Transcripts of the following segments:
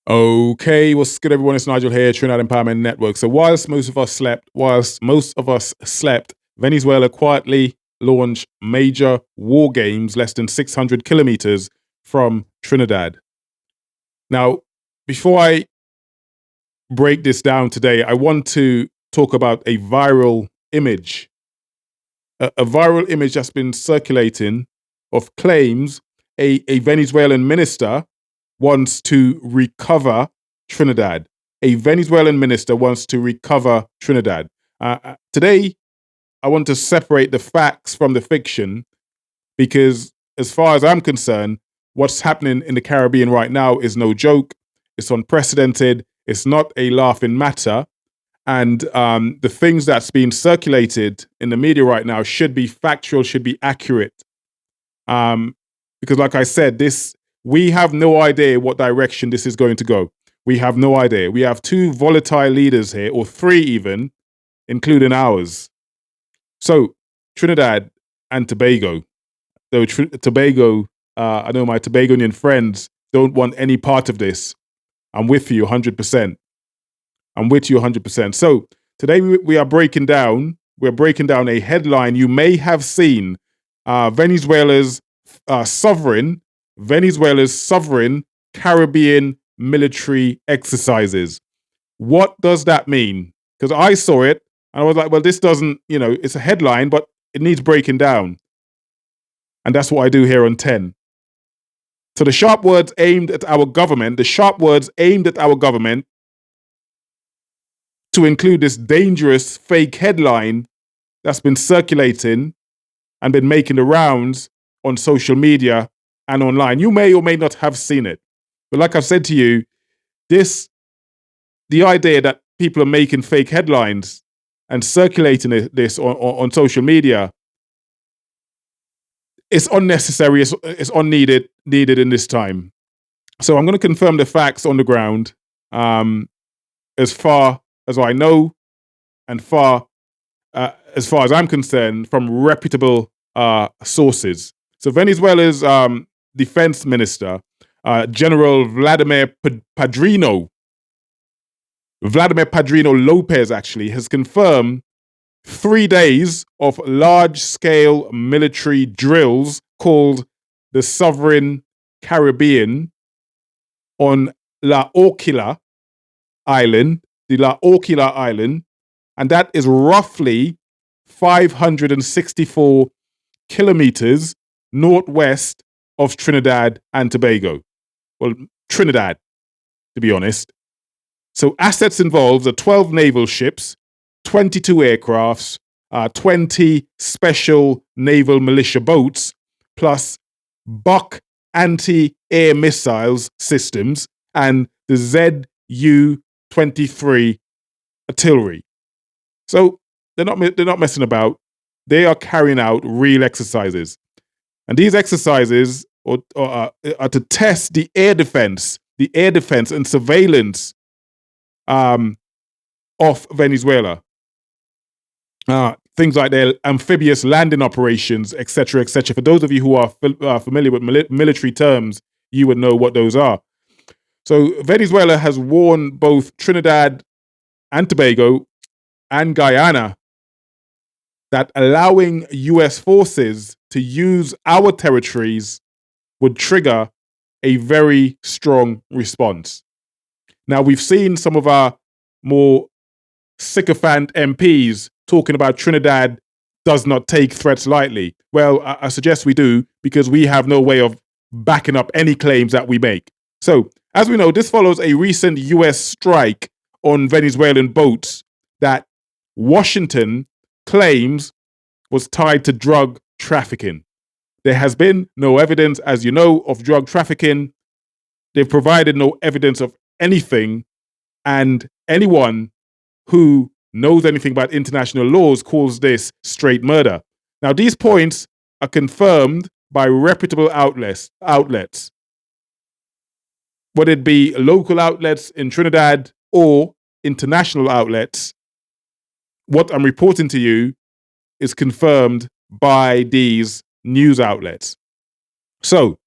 Okay, what's good, everyone? It's Nigel here, Trinidad Empowerment Network. So, whilst most of us slept, Venezuela quietly launched major war games less than 600 kilometers from Trinidad. Now, before I break this down today, I want to talk about a viral image, a viral image that's been circulating of claims a Venezuelan minister wants to recover Trinidad. A Venezuelan minister wants to recover Trinidad. Today, I want to separate the facts from the fiction because, as far as I'm concerned, what's happening in the Caribbean right now is no joke. It's unprecedented. It's not a laughing matter. And the things that's being circulated in the media right now should be factual, should be accurate. Because, like I said, we have no idea what direction this is going to go. We have no idea. We have two volatile leaders here, or three even, including ours. So, Trinidad and Tobago. Though Tobago, I know my Tobagonian friends don't want any part of this. I'm with you 100%. I'm with you 100%. So, today we are breaking down. We're breaking down a headline you may have seen. Venezuela's sovereign Caribbean military exercises. What does that mean? Because I saw it and I was like, well, this doesn't, it's a headline, but it needs breaking down. And that's what I do here on 10. So the sharp words aimed at our government to include this dangerous fake headline that's been circulating and been making the rounds on social media and online. You may or may not have seen it. But like I've said to you, the idea that people are making fake headlines and circulating this on social media, it's unnecessary, it's unneeded in this time. So I'm going to confirm the facts on the ground, as far as I know, and as far as I'm concerned, from reputable sources. So Venezuela's defense minister, General Vladimir Padrino Lopez, actually has confirmed 3 days of large-scale military drills called the Sovereign Caribbean on La Orquilla Island, and that is roughly 564 kilometers northwest of Trinidad and Tobago. Well, Trinidad, to be honest. So assets involved are 12 naval ships, 22 aircrafts, 20 special naval militia boats, plus Buck anti-air missiles systems and the Zu-23 artillery. So they're not messing about. They are carrying out real exercises. And these exercises are to test the air defense and surveillance of Venezuela. Things like their amphibious landing operations, etc., etc. For those of you who are familiar with military terms, you would know what those are. So Venezuela has warned both Trinidad and Tobago and Guyana that allowing US forces to use our territories would trigger a very strong response. Now, we've seen some of our more sycophant MPs talking about Trinidad does not take threats lightly. Well, I suggest we do, because we have no way of backing up any claims that we make. So, as we know, this follows a recent US strike on Venezuelan boats that Washington claims was tied to drug trafficking. There has been no evidence, as you know, of drug trafficking. They've provided no evidence of anything, and anyone who knows anything about international laws calls this straight murder. Now, these points are confirmed by reputable outlets, whether it be local outlets in Trinidad or international outlets. What I'm reporting to you is confirmed by these news outlets. So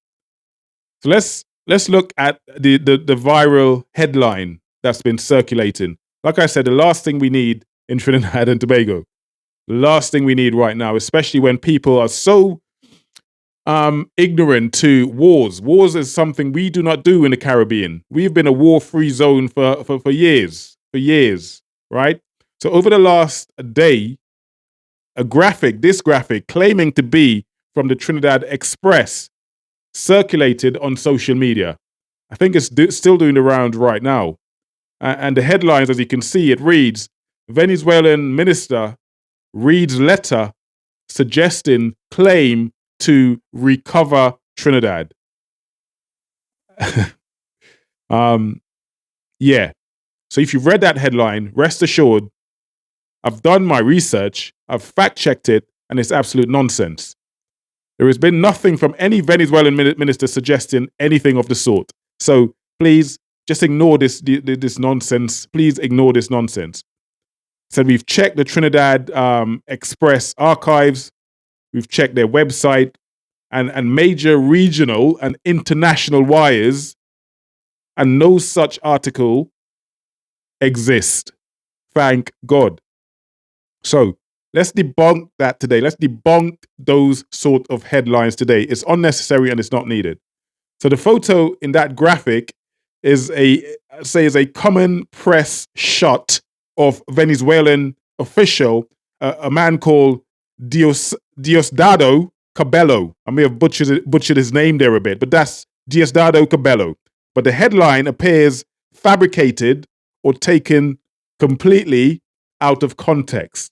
let's let's look at the viral headline that's been circulating. Like I said, the last thing we need in Trinidad and Tobago, the last thing we need right now, especially when people are so ignorant to wars. Wars is something we do not do in the Caribbean. We've been a war-free zone for years, right? So over the last day, this graphic claiming to be from the Trinidad Express circulated on social media. I think it's still doing the round right now. And the headlines, as you can see, it reads, Venezuelan minister reads letter suggesting claim to recover Trinidad. Yeah. So if you've read that headline, rest assured, I've done my research, I've fact-checked it, and it's absolute nonsense. There has been nothing from any Venezuelan minister suggesting anything of the sort. So please just ignore this nonsense. Please ignore this nonsense. So we've checked the Trinidad Express archives. We've checked their website and major regional and international wires, and no such article exists. Thank God. So let's debunk that today. Let's debunk those sort of headlines today. It's unnecessary and it's not needed. So the photo in that graphic is a common press shot of Venezuelan official, a man called Diosdado Cabello. I may have butchered his name there a bit, but that's Diosdado Cabello. But the headline appears fabricated or taken completely out of context.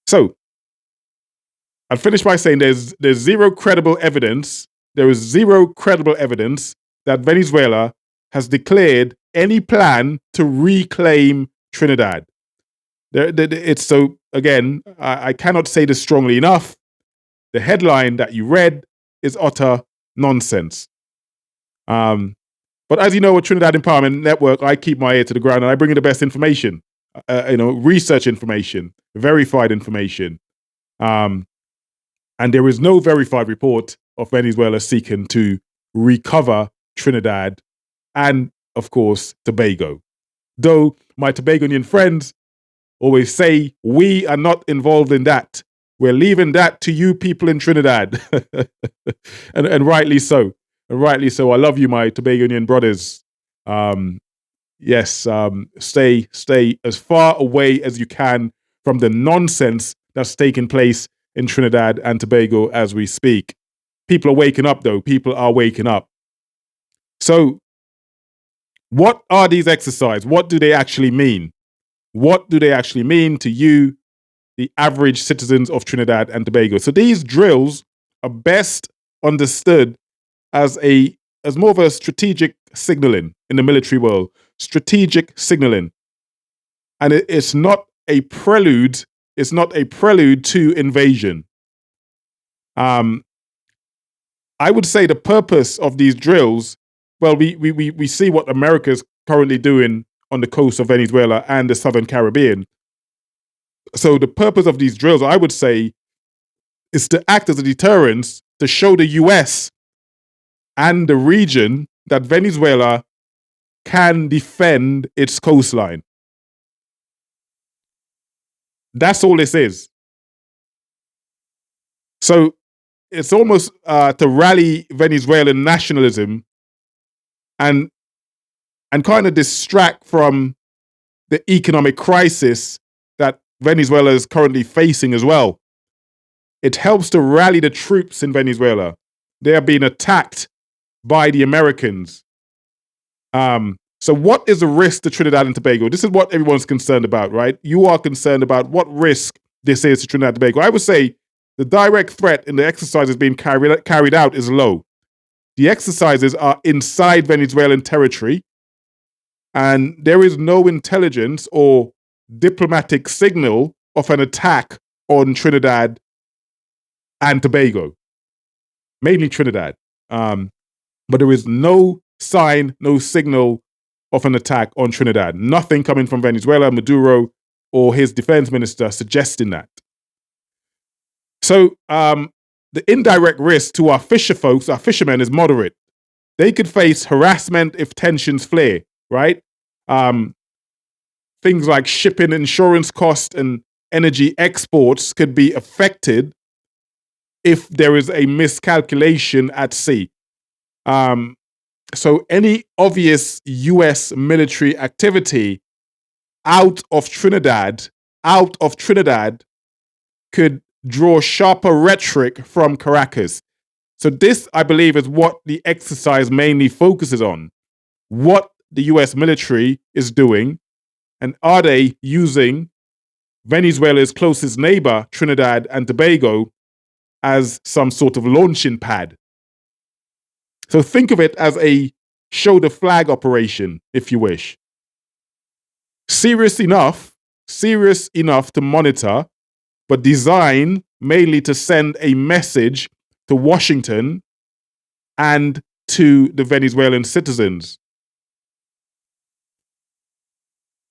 So I'll finish by saying there's zero credible evidence. There is zero credible evidence that Venezuela has declared any plan to reclaim Trinidad. It's so, again, I cannot say this strongly enough. The headline that you read is utter nonsense. But as you know, with Trinidad Empowerment Network, I keep my ear to the ground and I bring you the best information, research information, verified information. And there is no verified report of Venezuela seeking to recover Trinidad and, of course, Tobago. Though my Tobagonian friends always say, we are not involved in that. We're leaving that to you people in Trinidad. and rightly so. And rightly so. I love you, my Tobagonian brothers. Stay as far away as you can from the nonsense that's taking place in Trinidad and Tobago as we speak. People are waking up, though. People are waking up. So, what are these exercises? What do they actually mean? What do they actually mean to you, the average citizens of Trinidad and Tobago? So these drills are best understood as more of a strategic signaling in the military world. Strategic signaling. And it's not a prelude. It's not a prelude to invasion. I would say the purpose of these drills, well, we see what America is currently doing on the coast of Venezuela and the Southern Caribbean. So the purpose of these drills, I would say, is to act as a deterrence to show the US and the region that Venezuela can defend its coastline. That's all this is. So it's almost to rally Venezuelan nationalism and kind of distract from the economic crisis that Venezuela is currently facing as well. It helps to rally the troops in Venezuela. They are being attacked by the Americans. So what is the risk to Trinidad and Tobago? This is what everyone's concerned about, right? You are concerned about what risk this is to Trinidad and Tobago. I would say the direct threat in the exercises being carried out is low. The exercises are inside Venezuelan territory, and there is no intelligence or diplomatic signal of an attack on Trinidad and Tobago, mainly Trinidad. But there is no sign, no signal of an attack on Trinidad. Nothing coming from Venezuela, Maduro, or his defense minister suggesting that. So the indirect risk to our fishermen, is moderate. They could face harassment if tensions flare, right? Things like shipping, insurance costs, and energy exports could be affected if there is a miscalculation at sea. So any obvious US military activity out of Trinidad could draw sharper rhetoric from Caracas. So this, I believe, is what the exercise mainly focuses on. What the US military is doing, and are they using Venezuela's closest neighbor, Trinidad and Tobago, as some sort of launching pad. So think of it as a show the flag operation, if you wish. Serious enough to monitor, but designed mainly to send a message to Washington and to the Venezuelan citizens.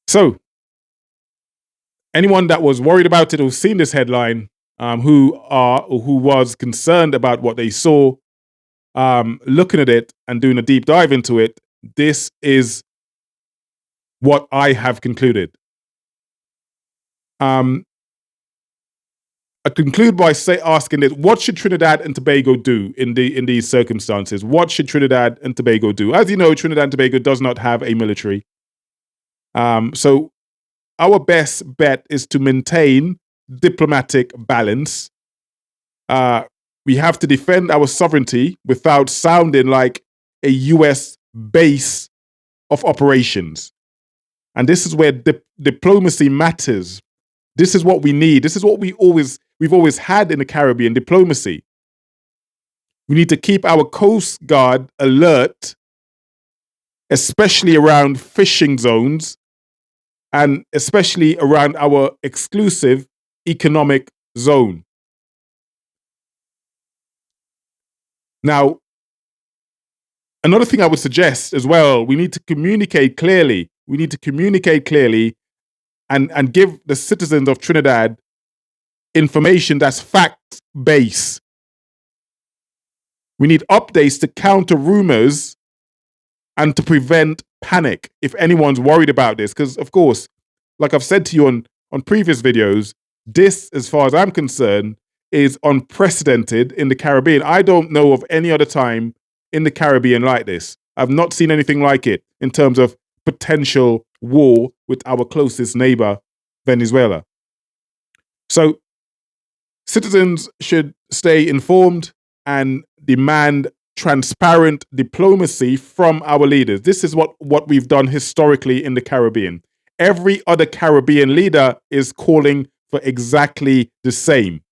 So, anyone that was worried about it or seen this headline, who was concerned about what they saw, looking at it and doing a deep dive into it, this is what I have concluded. I conclude by asking this: what should Trinidad and Tobago do in these circumstances? What should Trinidad and Tobago do? As you know, Trinidad and Tobago does not have a military. So our best bet is to maintain diplomatic balance. We have to defend our sovereignty without sounding like a US base of operations. And this is where diplomacy matters. This is what we need. This is what we've always had in the Caribbean, diplomacy. We need to keep our Coast Guard alert, especially around fishing zones and especially around our exclusive economic zone. Now, another thing I would suggest as well, we need to communicate clearly. We need to communicate clearly and give the citizens of Trinidad information that's fact-based. We need updates to counter rumors and to prevent panic if anyone's worried about this. Because, of course, like I've said to you on previous videos, this, as far as I'm concerned, is unprecedented in the Caribbean. I don't know of any other time in the Caribbean like this. I've not seen anything like it in terms of potential war with our closest neighbor, Venezuela. So citizens should stay informed and demand transparent diplomacy from our leaders. This is what we've done historically in the Caribbean. Every other Caribbean leader is calling for exactly the same.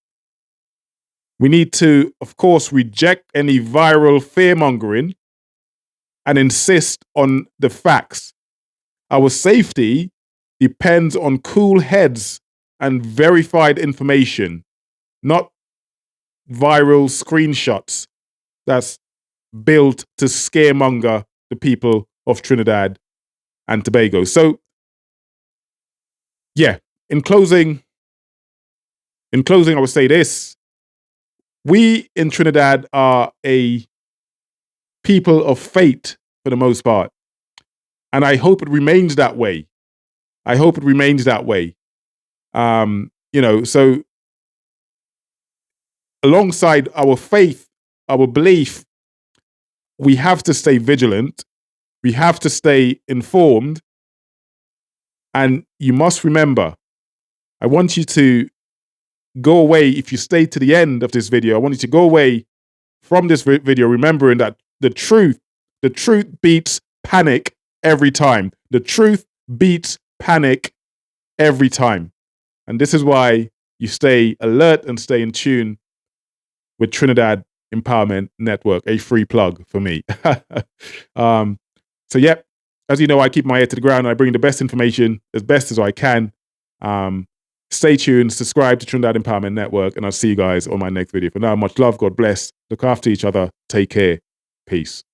We need to, of course, reject any viral fear-mongering and insist on the facts. Our safety depends on cool heads and verified information, not viral screenshots that's built to scaremonger the people of Trinidad and Tobago. So, yeah, in closing, I would say this. We in Trinidad are a people of faith for the most part. And I hope it remains that way. So alongside our faith, our belief, we have to stay vigilant. We have to stay informed. And you must remember, I want you to go away, if you stay to the end of this video, I want you to go away from this video remembering that the truth beats panic every time. The truth beats panic every time. And this is why you stay alert and stay in tune with Trinidad Empowerment Network, a free plug for me. So, yeah, as you know, I keep my ear to the ground and I bring the best information as best as I can. Stay tuned, subscribe to Trinidad Empowerment Network, and I'll see you guys on my next video. For now, much love, God bless, look after each other, take care, peace.